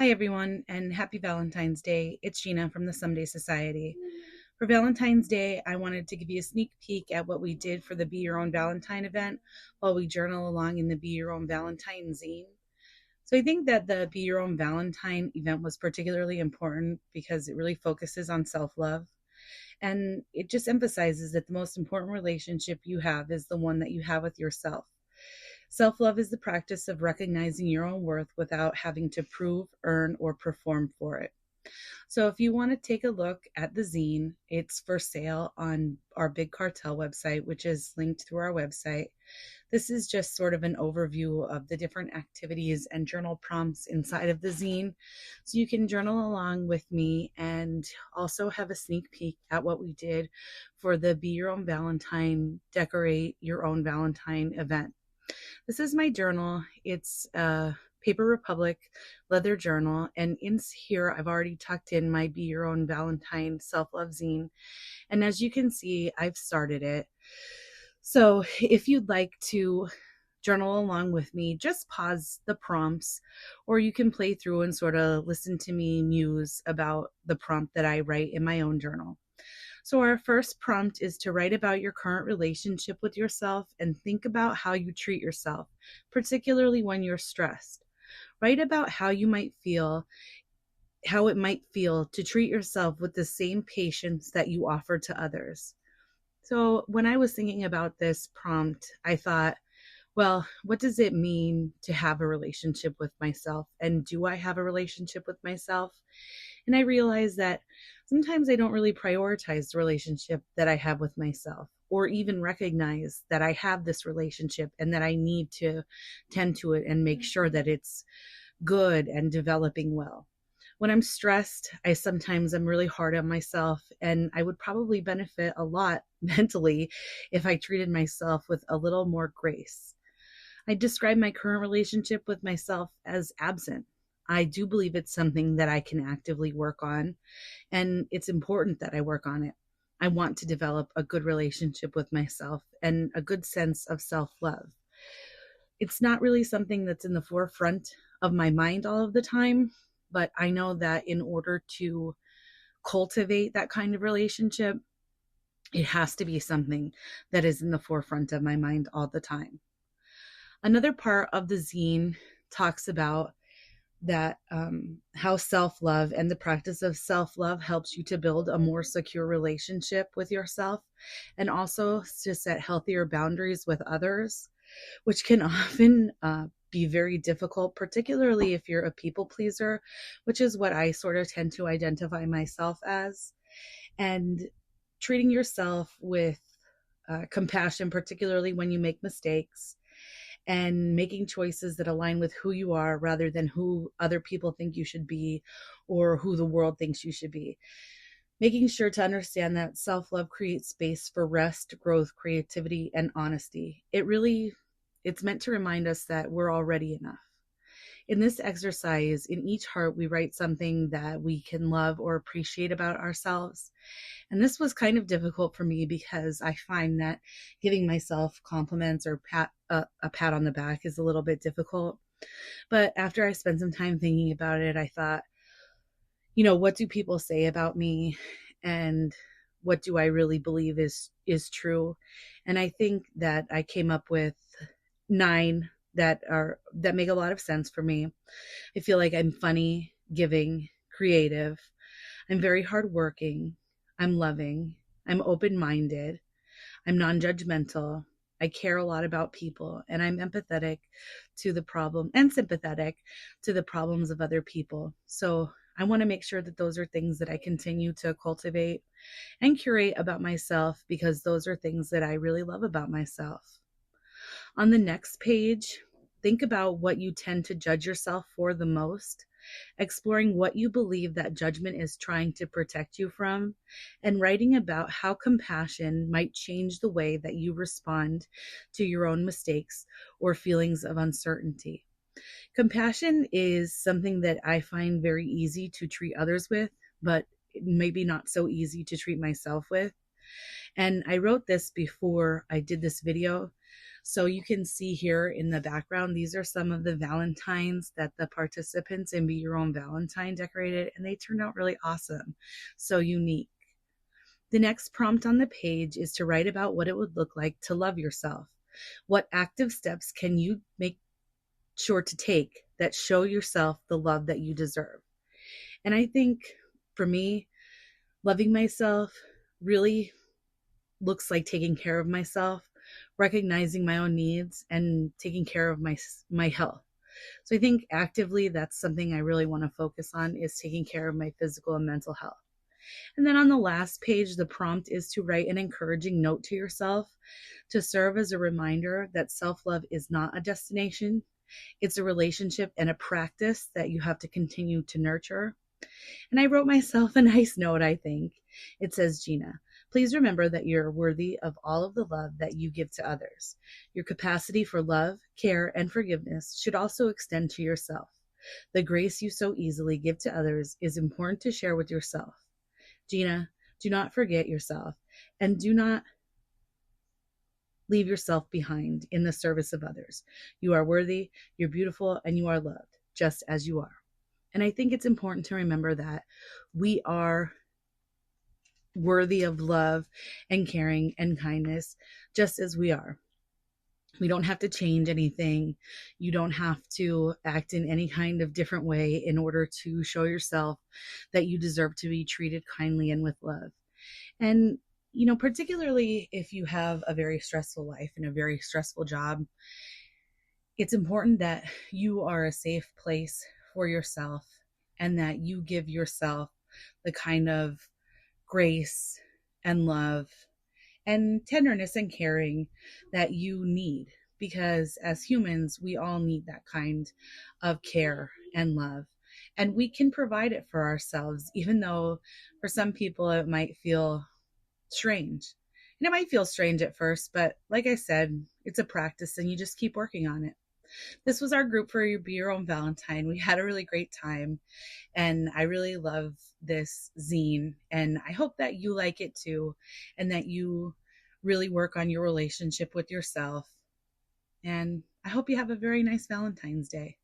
Hi, everyone, and happy Valentine's Day. It's Gina from the Someday Society. For Valentine's Day, I wanted to give you a sneak peek at what we did for the Be Your Own Valentine event while we journal along in the Be Your Own Valentine zine. So I think that the Be Your Own Valentine event was particularly important because it really focuses on self love. And it just emphasizes that the most important relationship you have is the one that you have with yourself. Self love is the practice of recognizing your own worth without having to prove, earn, or perform for it. So, if you want to take a look at the zine, it's for sale on our Big Cartel website, which is linked through our website. This is just sort of an overview of the different activities and journal prompts inside of the zine. So, you can journal along with me and also have a sneak peek at what we did for the Be Your Own Valentine, Decorate Your Own Valentine event. This is my journal. It's a Paper Republic leather journal. And in here, I've already tucked in my Be Your Own Valentine self-love zine. And as you can see, I've started it. So if you'd like to journal along with me, just pause the prompts, or you can play through and sort of listen to me muse about the prompt that I write in my own journal. So, our first prompt is to write about your current relationship with yourself and think about how you treat yourself, particularly when you're stressed. Write about how it might feel to treat yourself with the same patience that you offer to others. So, when I was thinking about this prompt, I thought, well, what does it mean to have a relationship with myself? And do I have a relationship with myself? And I realized that sometimes I don't really prioritize the relationship that I have with myself, or even recognize that I have this relationship and that I need to tend to it and make sure that it's good and developing well. When I'm stressed, I sometimes am really hard on myself, and I would probably benefit a lot mentally if I treated myself with a little more grace. I describe my current relationship with myself as absent. I do believe it's something that I can actively work on, and it's important that I work on it. I want to develop a good relationship with myself and a good sense of self love. It's not really something that's in the forefront of my mind all of the time, but I know that in order to cultivate that kind of relationship, it has to be something that is in the forefront of my mind all the time. Another part of the zine talks about that how self-love and the practice of self-love helps you to build a more secure relationship with yourself, and also to set healthier boundaries with others, which can often be very difficult, particularly if you're a people pleaser, which is what I sort of tend to identify myself as. And treating yourself with compassion, particularly when you make mistakes, and making choices that align with who you are rather than who other people think you should be or who the world thinks you should be. Making sure to understand that self-love creates space for rest, growth, creativity, and honesty. It's meant to remind us that we're already enough. In this exercise, in each heart, we write something that we can love or appreciate about ourselves. And this was kind of difficult for me because I find that giving myself compliments or a pat on the back is a little bit difficult. But after I spent some time thinking about it, I thought, what do people say about me? And what do I really believe is true? And I think that I came up with 9 that make a lot of sense for me. I feel like I'm funny, giving, creative. I'm very hardworking. I'm loving. I'm open-minded. I'm non-judgmental. I care a lot about people, and I'm empathetic to the problem and sympathetic to the problems of other people. So I want to make sure that those are things that I continue to cultivate and curate about myself, because those are things that I really love about myself. On the next page, think about what you tend to judge yourself for the most, exploring what you believe that judgment is trying to protect you from, and writing about how compassion might change the way that you respond to your own mistakes or feelings of uncertainty. Compassion is something that I find very easy to treat others with, but maybe not so easy to treat myself with. And I wrote this before I did this video. So you can see here in the background, these are some of the Valentines that the participants in Be Your Own Valentine decorated, and they turned out really awesome. So unique. The next prompt on the page is to write about what it would look like to love yourself. What active steps can you make sure to take that show yourself the love that you deserve? And I think for me, loving myself really looks like taking care of myself, recognizing my own needs, and taking care of my health. So I think actively that's something I really want to focus on, is taking care of my physical and mental health. And then on the last page, the prompt is to write an encouraging note to yourself to serve as a reminder that self-love is not a destination. It's a relationship and a practice that you have to continue to nurture. And I wrote myself a nice note, I think. It says, Gina, please remember that you're worthy of all of the love that you give to others. Your capacity for love, care, and forgiveness should also extend to yourself. The grace you so easily give to others is important to share with yourself. Gina, do not forget yourself, and do not leave yourself behind in the service of others. You are worthy, you're beautiful, and you are loved just as you are. And I think it's important to remember that we are worthy of love and caring and kindness just as we are. We don't have to change anything. You don't have to act in any kind of different way in order to show yourself that you deserve to be treated kindly and with love. And, particularly if you have a very stressful life and a very stressful job, it's important that you are a safe place for yourself and that you give yourself the kind of grace and love and tenderness and caring that you need, because as humans we all need that kind of care and love, and we can provide it for ourselves, even though for some people it might feel strange. And it might feel strange at first, but like I said, it's a practice and you just keep working on it. This was our group for Be Your Own Valentine. We had a really great time, and I really love this zine, and I hope that you like it too, and that you really work on your relationship with yourself. And I hope you have a very nice Valentine's Day.